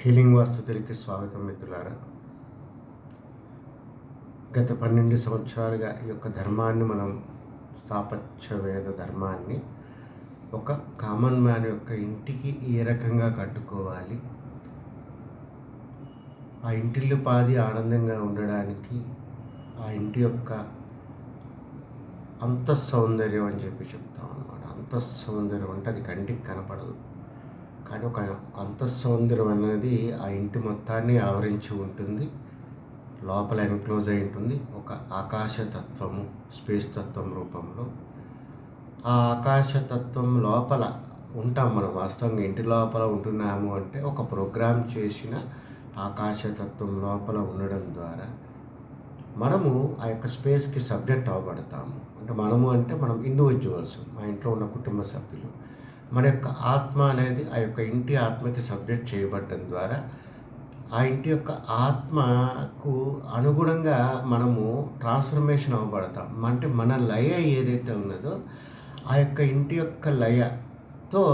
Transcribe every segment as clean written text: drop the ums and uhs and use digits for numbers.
Healing వాస్తుతికి స్వాగతం మిత్రులారా. గత 12 సంవత్సరాలుగా ఈ యొక్క ధర్మాన్ని మనం స్థాపత్యవేద ధర్మాన్ని ఒక కామన్ మ్యాన్ యొక్క ఇంటికి ఏ రకంగా కట్టుకోవాలి, ఆ ఇంటిల్లిపాది ఆనందంగా ఉండడానికి ఆ ఇంటి యొక్క అంతఃసౌందర్యం అని చెప్తాం అన్నమాట. అంతఃసౌందర్యం అంటే అది కంటికి కనపడదు, కానీ ఒక అంతఃసౌందర్యం అనేది ఆ ఇంటి మొత్తాన్ని ఆవరించి ఉంటుంది. లోపల ఎన్క్లోజ్ అయి ఉంటుంది ఒక ఆకాశతత్వము, స్పేస్ తత్వం రూపంలో. ఆ ఆకాశతత్వం లోపల ఉంటాం మనం. వాస్తవంగా ఇంటి లోపల ఉంటున్నాము అంటే ఒక ప్రోగ్రామ్ చేసిన ఆకాశతత్వం లోపల ఉండడం ద్వారా మనము ఆ యొక్క స్పేస్కి సబ్జెక్ట్ అవ్వబడతాము. అంటే మనము అంటే మనం ఇండివిజువల్స్, మా ఇంట్లో ఉన్న కుటుంబ సభ్యులు. మన యొక్క ఆత్మ అనేది ఆ యొక్క ఇంటి ఆత్మకి సబ్జెక్ట్ చేయబడటం ద్వారా ఆ ఇంటి యొక్క ఆత్మకు అనుగుణంగా మనము ట్రాన్స్ఫర్మేషన్ అవ్వబడతాం. అంటే మన లయ ఏదైతే ఉన్నదో ఆ యొక్క ఇంటి యొక్క లయతో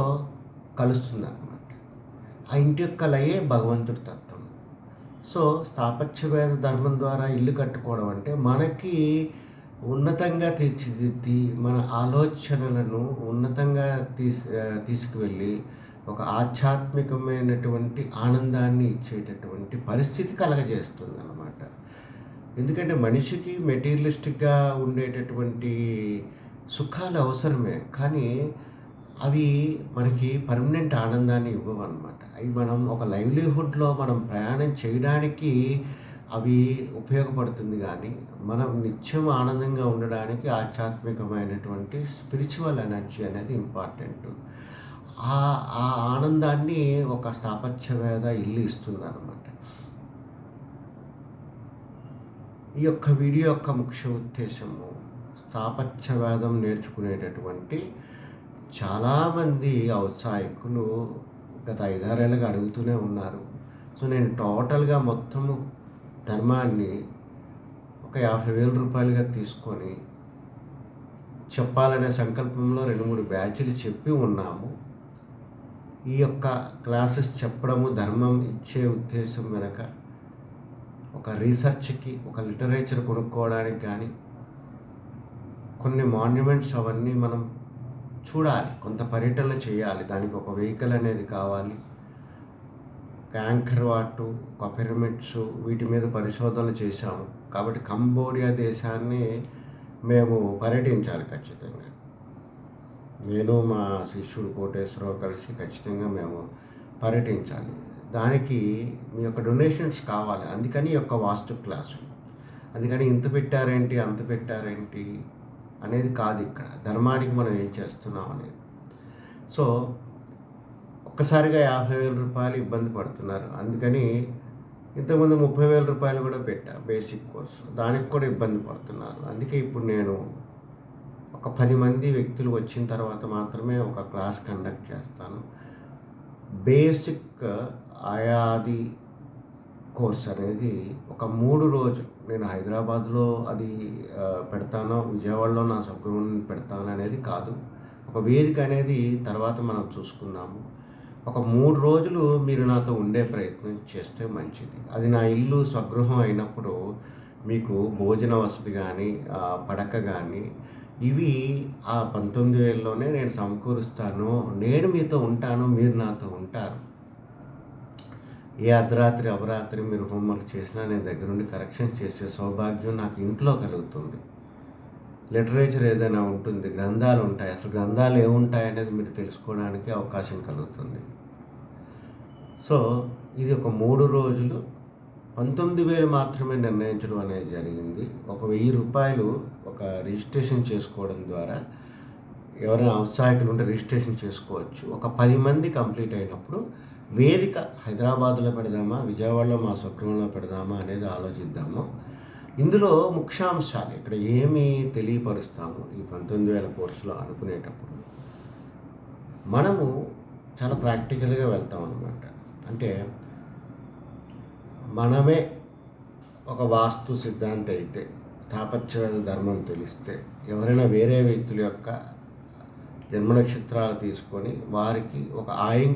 కలుస్తుంది అన్నమాట. ఆ ఇంటి యొక్క లయే భగవంతుడి తత్వం. సో స్థాపత్యవేద ధర్మం ద్వారా ఇల్లు కట్టుకోవడం అంటే మనకి ఉన్నతంగా తీర్చిదిద్ది మన ఆలోచనలను ఉన్నతంగా తీసుకువెళ్ళి ఒక ఆధ్యాత్మికమైనటువంటి ఆనందాన్ని ఇచ్చేటటువంటి పరిస్థితి కలగజేస్తుంది అన్నమాట. ఎందుకంటే మనిషికి మెటీరియలిస్టిక్గా ఉండేటటువంటి సుఖాలు అవసరమే, కానీ అవి మనకి పర్మనెంట్ ఆనందాన్ని ఇవ్వవన్నమాట. అవి మనం ఒక లైవ్లీహుడ్లో మనం ప్రయాణం చేయడానికి అవి ఉపయోగపడుతుంది, కానీ మనం నిత్యం ఆనందంగా ఉండడానికి ఆధ్యాత్మికమైనటువంటి స్పిరిచువల్ ఎనర్జీ అనేది ఇంపార్టెంట్. ఆ ఆ ఆనందాన్ని ఒక స్థాపత్యవేద ఇల్లు ఇస్తుంది అన్నమాట. ఈ యొక్క వీడియో యొక్క ముఖ్య ఉద్దేశము, స్థాపత్యవేదం నేర్చుకునేటటువంటి చాలామంది ఔత్సాహికులు గత 5-6 ఏళ్ళుగా అడుగుతూనే ఉన్నారు. సో నేను టోటల్గా మొత్తము ధర్మాన్ని ఒక 50,000 రూపాయలుగా తీసుకొని చెప్పాలనే సంకల్పంలో 2-3 బ్యాచ్లు చెప్పి ఉన్నాము. ఈ యొక్క క్లాసెస్ చెప్పడము, ధర్మం ఇచ్చే ఉద్దేశం వెనక ఒక రీసెర్చ్కి, ఒక లిటరేచర్ కొనుక్కోవడానికి కానీ, కొన్ని మాన్యుమెంట్స్ అవన్నీ మనం చూడాలి, కొంత పర్యటనలు చేయాలి. దానికి ఒక వెహికల్ అనేది కావాలి. యాంకర్ వాటు, ఒక పిరమిడ్స్, వీటి మీద పరిశోధనలు చేశాము. కాబట్టి కంబోడియా దేశాన్ని మేము పర్యటించాలి ఖచ్చితంగా. నేను మా శిష్యుడు కోటేశ్వరరావు కలిసి ఖచ్చితంగా మేము పర్యటించాలి. దానికి మీ యొక్క డొనేషన్స్ కావాలి. అందుకని ఈ యొక్క వాస్తు క్లాసు. అందుకని ఇంత పెట్టారేంటి, అంత పెట్టారేంటి అనేది కాదు ఇక్కడ. ధర్మానికి మనం ఏం చేస్తున్నాం అనేది. సో ఒక్కసారిగా 50,000 రూపాయలు ఇబ్బంది పడుతున్నారు. అందుకని ఇంతకుముందు 30,000 రూపాయలు కూడా పెట్టా బేసిక్ కోర్సు, దానికి కూడా ఇబ్బంది పడుతున్నారు. అందుకే ఇప్పుడు నేను ఒక 10 మంది వ్యక్తులు వచ్చిన తర్వాత మాత్రమే ఒక క్లాస్ కండక్ట్ చేస్తాను. బేసిక్ ఆయాది కోర్స్ అనేది ఒక 3 రోజులు నేను హైదరాబాద్లో అది పెడతానో, విజయవాడలో నా సద్గురువుని పెడతాను అనేది కాదు. ఒక వేదిక అనేది తర్వాత మనం చూసుకుందాము. ఒక 3 రోజులు మీరు నాతో ఉండే ప్రయత్నం చేస్తే మంచిది. అది నా ఇల్లు స్వగృహం అయినప్పుడు మీకు భోజన వసతి కానీ, పడక కానీ ఇవి ఆ 19,000లోనే నేను సమకూరుస్తాను. నేను మీతో ఉంటాను, మీరు నాతో ఉంటారు. ఏ అర్ధరాత్రి అపరాత్రి మీరు హోంవర్క్ చేసినా నేను దగ్గరుండి కరెక్షన్ చేసే సౌభాగ్యం నాకు ఇంట్లో కలుగుతుంది. లిటరేచర్ ఏదైనా ఉంటుంది, గ్రంథాలు ఉంటాయి. అసలు గ్రంథాలు ఏముంటాయి అనేది మీరు తెలుసుకోవడానికి అవకాశం కలుగుతుంది. సో ఇది ఒక 3 రోజులు 19,000 మాత్రమే నిర్ణయించడం అనేది జరిగింది. ఒక 1,000 రూపాయలు ఒక రిజిస్ట్రేషన్ చేసుకోవడం ద్వారా ఎవరైనా ఔత్సాహికులు ఉంటే రిజిస్ట్రేషన్ చేసుకోవచ్చు. ఒక 10 మంది కంప్లీట్ అయినప్పుడు వేదిక హైదరాబాద్లో పెడదామా, విజయవాడలో మా స్వగృహంలో పెడదామా అనేది ఆలోచిద్దాము. ఇందులో ముఖ్యాంశాలు ఇక్కడ ఏమి తెలియపరుస్తాము ఈ 19,000 కోర్సులో అనుకునేటప్పుడు మనము చాలా ప్రాక్టికల్గా వెళ్తాం అన్నమాట. అంటే మనమే ఒక వాస్తు సిద్ధాంతి అయితే, స్థాపత్యవేద ధర్మం తెలిస్తే ఎవరైనా వేరే వ్యక్తుల యొక్క జన్మ నక్షత్రాలు తీసుకొని వారికి ఒక ఆయం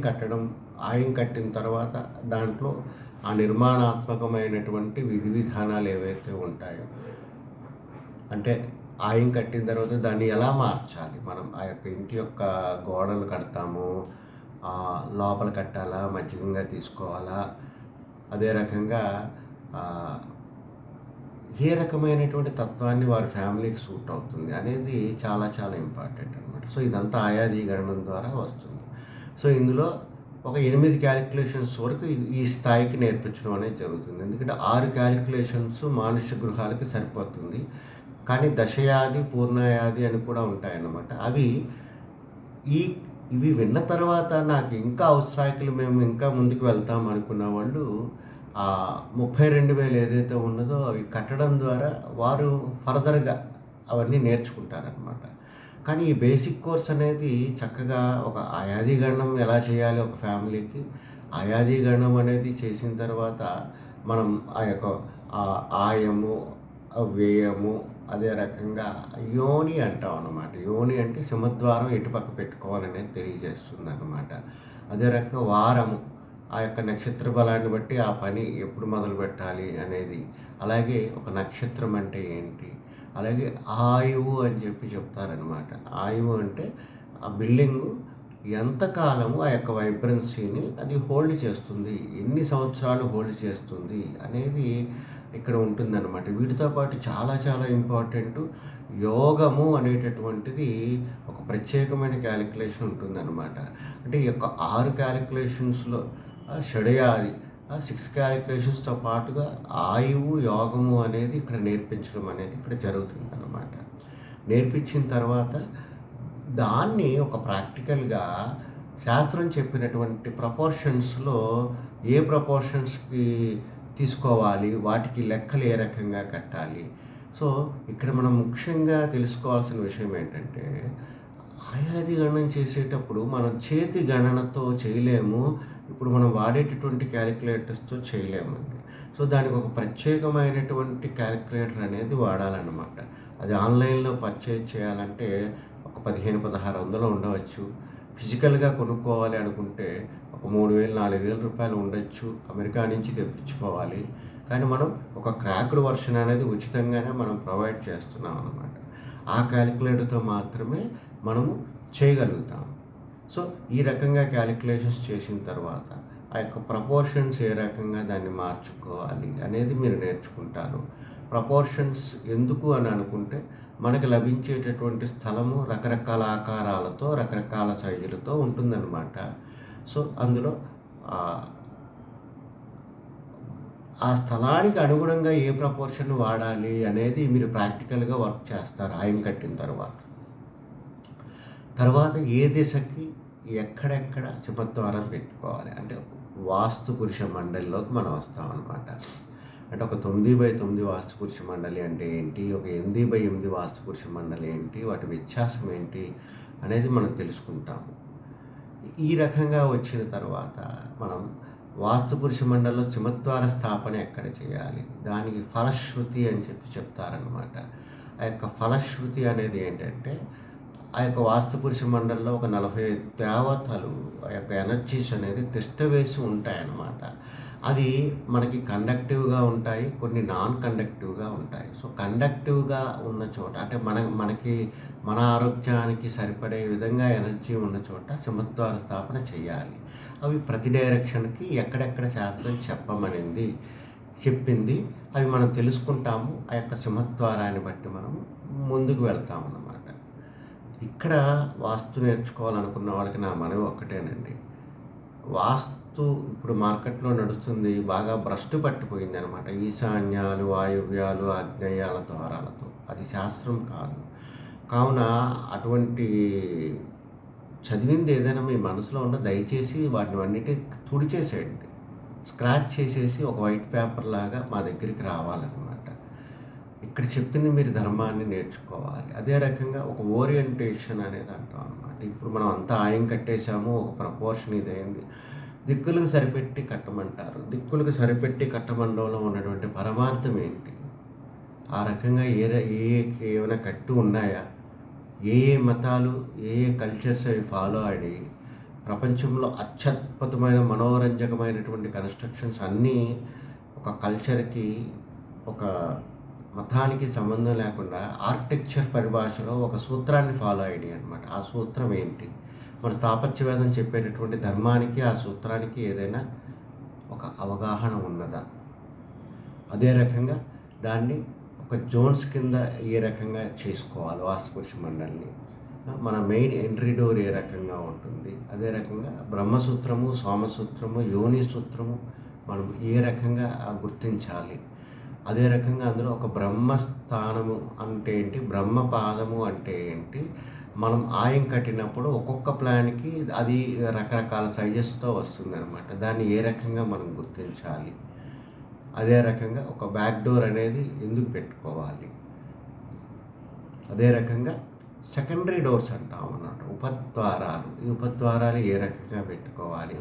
కట్టిన తర్వాత దాంట్లో ఆ నిర్మాణాత్మకమైనటువంటి విధి విధానాలు ఏవైతే ఉంటాయో, అంటే ఆయం కట్టిన తర్వాత దాన్ని ఎలా మార్చాలి, మనం ఆ యొక్క ఇంటి యొక్క గోడలు కడతాము, లోపల కట్టాలా, మధ్యకంగా తీసుకోవాలా, అదే రకంగా ఏ రకమైనటువంటి తత్వాన్ని వారి ఫ్యామిలీకి సూట్ అవుతుంది అనేది చాలా చాలా ఇంపార్టెంట్ అనమాట. సో ఇదంతా ఆయాది గణనం ద్వారా వస్తుంది. సో ఇందులో ఒక 8 క్యాలిక్యులేషన్స్ వరకు ఈ స్థాయికి నేర్పించడం అనేది జరుగుతుంది. ఎందుకంటే 6 క్యాలిక్యులేషన్స్ మానుష్య గృహాలకి సరిపోతుంది. కానీ దశయాది, పూర్ణయాది అని కూడా ఉంటాయన్నమాట. ఇవి విన్న తర్వాత నాకు ఇంకా ఔత్సాహికులు, మేము ఇంకా ముందుకు వెళ్తాం అనుకున్న వాళ్ళు 32,000 ఏదైతే ఉన్నదో అవి కట్టడం ద్వారా వారు ఫర్దర్గా అవన్నీ నేర్చుకుంటారనమాట. కానీ ఈ బేసిక్ కోర్స్ అనేది చక్కగా ఒక అయాది గణనం ఎలా చేయాలి ఒక ఫ్యామిలీకి, అయాది గణనం అనేది చేసిన తర్వాత మనం ఆ యొక్క ఆయము, వ్యయము, అదే రకంగా యోని అంటాం అన్నమాట. యోని అంటే సింహద్వారం ఎటుపక్క పెట్టుకోవాలనేది తెలియజేస్తుంది అన్నమాట. అదే రకంగా వారము, ఆ యొక్క నక్షత్ర బలాన్ని బట్టి ఆ పని ఎప్పుడు మొదలు పెట్టాలి అనేది, అలాగే ఒక నక్షత్రం అంటే ఏంటి, అలాగే ఆయువు అని చెప్తారనమాట. ఆయువు అంటే ఆ బిల్డింగు ఎంతకాలము ఆ యొక్క వైబ్రెన్సీని అది హోల్డ్ చేస్తుంది, ఎన్ని సంవత్సరాలు హోల్డ్ చేస్తుంది అనేది ఇక్కడ ఉంటుందన్నమాట. వీటితో పాటు చాలా చాలా ఇంపార్టెంట్ యోగము అనేటటువంటిది ఒక ప్రత్యేకమైన క్యాలిక్యులేషన్ ఉంటుందన్నమాట. అంటే ఈ యొక్క 6 క్యాలిక్యులేషన్స్లో షడయాది 6 క్యాలిక్యులేషన్స్తో పాటుగా ఆయువు, యోగము అనేది ఇక్కడ నేర్పించడం అనేది ఇక్కడ జరుగుతుందన్నమాట. నేర్పించిన తర్వాత దాన్ని ఒక ప్రాక్టికల్గా శాస్త్రం చెప్పినటువంటి ప్రపోర్షన్స్లో ఏ ప్రపోర్షన్స్కి తీసుకోవాలి, వాటికి లెక్కలు ఏ రకంగా కట్టాలి. సో ఇక్కడ మనం ముఖ్యంగా తెలుసుకోవాల్సిన విషయం ఏంటంటే, ఆయాది గణన చేసేటప్పుడు మనం చేతి గణనతో చేయలేము, ఇప్పుడు మనం వాడేటటువంటి క్యాలిక్యులేటర్స్తో చేయలేమండి. సో దానికి ఒక ప్రత్యేకమైనటువంటి క్యాలిక్యులేటర్ అనేది వాడాలన్నమాట. అది ఆన్లైన్లో పర్చేజ్ చేయాలంటే ఒక 1500-1600 ఉండవచ్చు. ఫిజికల్గా కొనుక్కోవాలి అనుకుంటే ఒక 3,000-4,000 రూపాయలు ఉండొచ్చు. అమెరికా నుంచి తెప్పించుకోవాలి. కానీ మనం ఒక క్రాక్డ్ వర్షన్ అనేది ఉచితంగానే మనం ప్రొవైడ్ చేస్తున్నాం అన్నమాట. ఆ క్యాలిక్యులేటర్తో మాత్రమే మనము చేయగలుగుతాం. సో ఈ రకంగా క్యాలిక్యులేషన్స్ చేసిన తర్వాత ఆ యొక్క ప్రపోర్షన్స్ ఏ రకంగా దాన్ని మార్చుకోవాలి అనేది మీరు నేర్చుకుంటారు. ప్రపోర్షన్స్ ఎందుకు అని అనుకుంటే, మనకు లభించేటటువంటి స్థలము రకరకాల ఆకారాలతో, రకరకాల సైజులతో ఉంటుందన్నమాట. సో అందులో ఆ స్థలానికి అనుగుణంగా ఏ ప్రపోర్షన్ వాడాలి అనేది మీరు ప్రాక్టికల్గా వర్క్ చేస్తారు ఆయం కట్టిన తర్వాత ఏ దిశకి ఎక్కడెక్కడ సింహద్వారం పెట్టుకోవాలి, అంటే వాస్తు పురుష మండలిలోకి మనం వస్తామన్నమాట. అంటే ఒక 9x9 వాస్తు పురుష మండలి అంటే ఏంటి, ఒక 8x8 వాస్తు పురుష మండలి ఏంటి, వాటి వ్యత్యాసం ఏంటి అనేది మనం తెలుసుకుంటాము. ఈ రకంగా వచ్చిన తర్వాత మనం వాస్తు పురుష మండలిలో సింహద్వార స్థాపన ఎక్కడ చేయాలి, దానికి ఫలశ్రుతి అని చెప్తారనమాట. ఆ యొక్క ఫలశ్రుతి అనేది ఏంటంటే, ఆ యొక్క వాస్తు పురుష మండలిలో ఒక 45 దేవతలు ఆ యొక్క ఎనర్జీస్ అనేది తిష్ట వేసి ఉంటాయన్నమాట. అది మనకి కండక్టివ్గా ఉంటాయి, కొన్ని నాన్ కండక్టివ్గా ఉంటాయి. సో కండక్టివ్గా ఉన్న చోట, అంటే మనకి మన ఆరోగ్యానికి సరిపడే విధంగా ఎనర్జీ ఉన్న చోట సింహద్వార స్థాపన చేయాలి. అవి ప్రతి డైరెక్షన్కి ఎక్కడెక్కడ శాస్త్రం చెప్పింది అవి మనం తెలుసుకుంటాము. ఆ యొక్క సింహద్వారాన్ని బట్టి మనం ముందుకు వెళ్తాము అన్నమాట. ఇక్కడ వాస్తు నేర్చుకోవాలనుకున్న వాళ్ళకి నా మనవి ఒక్కటేనండి. వాస్తు ఇప్పుడు మార్కెట్లో నడుస్తుంది, బాగా భ్రష్టు పట్టిపోయింది అనమాట. ఈశాన్యాలు, వాయువ్యాలు, ఆగ్నేయాల ద్వారాలతో. అది శాస్త్రం కాదు. కావున అటువంటి చదివింది ఏదైనా మీ మనసులో ఉన్న దయచేసి వాటిని అన్నిటి తుడిచేసేయండి, స్క్రాచ్ చేసేసి ఒక వైట్ పేపర్ లాగా మా దగ్గరికి రావాలన్నమాట. ఇక్కడ చెప్పింది మీరు ధర్మాన్ని నేర్చుకోవాలి. అదే రకంగా ఒక ఓరియంటేషన్ అనేది అంటాం అన్నమాట. ఇప్పుడు మనం అంతా ఆయం కట్టేశాము, ఒక ప్రపోర్షన్ ఇదైంది, దిక్కులకు సరిపెట్టి కట్టమంటారు. దిక్కులకు సరిపెట్టి కట్టమండంలో ఉన్నటువంటి పరమార్థం ఏంటి, ఆ రకంగా ఏమైనా కట్టు ఉన్నాయా, ఏ ఏ మతాలు, ఏ ఏ కల్చర్స్ అవి ఫాలో అయ్యి ప్రపంచంలో అత్యద్భుతమైన మనోరంజకమైనటువంటి కన్‌స్ట్రక్షన్స్ అన్నీ ఒక కల్చర్‌కి, ఒక మతానికి సంబంధం లేకుండా ఆర్కిటెక్చర్ పరిభాషలో ఒక సూత్రాన్ని ఫాలో అయ్యాయి అనమాట. ఆ సూత్రం ఏంటి? మన స్థాపత్యవేదం చెప్పేటటువంటి ధర్మానికి, ఆ సూత్రానికి ఏదైనా ఒక అవగాహన ఉన్నదా? అదే రకంగా దాన్ని ఒక జోన్స్ కింద ఏ రకంగా చేసుకోవాలి వాస్తుపురుష మండలిని, మన మెయిన్ ఎంట్రీ డోర్ ఏ రకంగా ఉంటుంది, అదే రకంగా బ్రహ్మసూత్రము, సోమసూత్రము, యోని సూత్రము మనం ఏ రకంగా గుర్తించాలి, అదే రకంగా అందులో ఒక బ్రహ్మస్థానము అంటే ఏంటి, బ్రహ్మపాదము అంటే ఏంటి, మనం ఆయం కట్టినప్పుడు ఒక్కొక్క ప్లాన్కి అది రకరకాల సైజెస్తో వస్తుందన్నమాట. దాన్ని ఏ రకంగా మనం గుర్తించాలి, అదే రకంగా ఒక బ్యాక్ డోర్ అనేది ఎందుకు పెట్టుకోవాలి, అదే రకంగా సెకండరీ డోర్స్ అంటాం అన్నమాట, ఉపద్వారాలు. ఈ ఉపద్వారాలు ఏ రకంగా పెట్టుకోవాలి,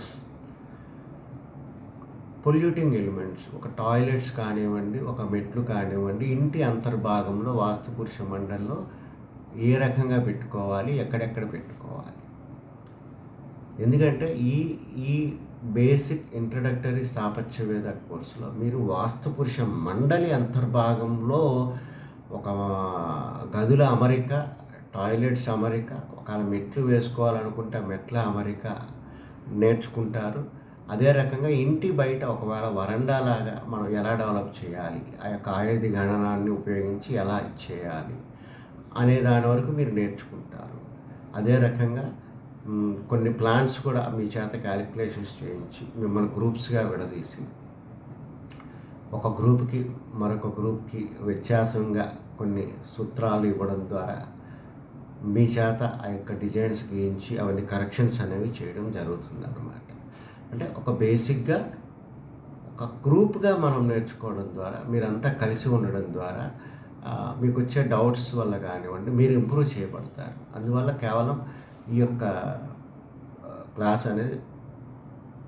పొల్యూటింగ్ ఎలిమెంట్స్, ఒక టాయిలెట్స్ కానివ్వండి, ఒక మెట్లు కానివ్వండి, ఇంటి అంతర్భాగంలో వాస్తుపురుష మండలిలో ఏ రకంగా పెట్టుకోవాలి, ఎక్కడెక్కడ పెట్టుకోవాలి. ఎందుకంటే ఈ ఈ బేసిక్ ఇంట్రడక్టరీ స్థాపత్యవేద కోర్సులో మీరు వాస్తుపురుష మండలి అంతర్భాగంలో ఒక గదుల అమరిక, టాయిలెట్స్ అమరిక, ఒకవేళ మెట్లు వేసుకోవాలనుకుంటే మెట్ల అమరిక నేర్చుకుంటారు. అదే రకంగా ఇంటి బయట ఒకవేళ వరండా లాగా మనం ఎలా డెవలప్ చేయాలి, ఆ యొక్క ఆయుధ గణనాన్ని ఉపయోగించి ఎలా చేయాలి అనే దాని వరకు మీరు నేర్చుకుంటారు. అదే రకంగా కొన్ని ప్లాన్స్ కూడా మీ చేత క్యాలిక్యులేషన్స్ చేయించి మిమ్మల్ని గ్రూప్స్గా విడదీసి ఒక గ్రూప్కి మరొక గ్రూప్కి వ్యత్యాసంగా కొన్ని సూత్రాలు ఇవ్వడం ద్వారా మీ చేత ఆ యొక్క డిజైన్స్ గీయించి అవన్నీ కరెక్షన్స్ అనేవి చేయడం జరుగుతుంది అన్నమాట. అంటే ఒక బేసిక్గా ఒక గ్రూప్గా మనం నేర్చుకోవడం ద్వారా, మీరంతా కలిసి ఉండడం ద్వారా మీకు వచ్చే డౌట్స్ వల్ల కానివ్వండి మీరు ఇంప్రూవ్ చేయబడతారు. అందువల్ల కేవలం ఈ యొక్క క్లాస్ అనేది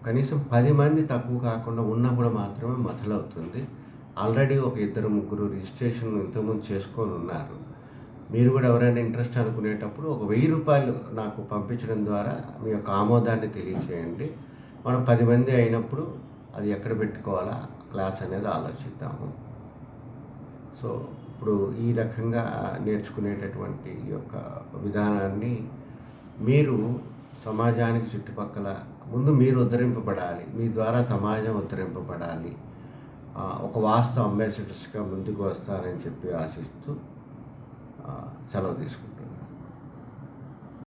కనీసం 10 మంది తక్కువ కాకుండా ఉన్నప్పుడు మాత్రమే మొదలవుతుంది. ఆల్రెడీ ఒక 2-3 రిజిస్ట్రేషన్ ఇంతకుముందు చేసుకొని ఉన్నారు. మీరు కూడా ఎవరైనా ఇంట్రెస్ట్ అనుకునేటప్పుడు ఒక ₹1000 నాకు పంపించడం ద్వారా మీ యొక్క ఆమోదాన్ని తెలియచేయండి. మనం 10 మంది అయినప్పుడు అది ఎక్కడ పెట్టుకోవాలా క్లాస్ అనేది ఆలోచిద్దాము. సో ఇప్పుడు ఈ రకంగా నేర్చుకునేటటువంటి ఈ యొక్క విధానాన్ని మీరు సమాజానికి చుట్టుపక్కల ముందు మీరు ఉద్ధరింపబడాలి, మీ ద్వారా సమాజం ఉద్ధరింపబడాలి, ఒక వాస్తు అంబాసిడర్స్గా ముందుకు వస్తారని చెప్పి ఆశిస్తూ సెలవు తీసుకుంటున్నాను.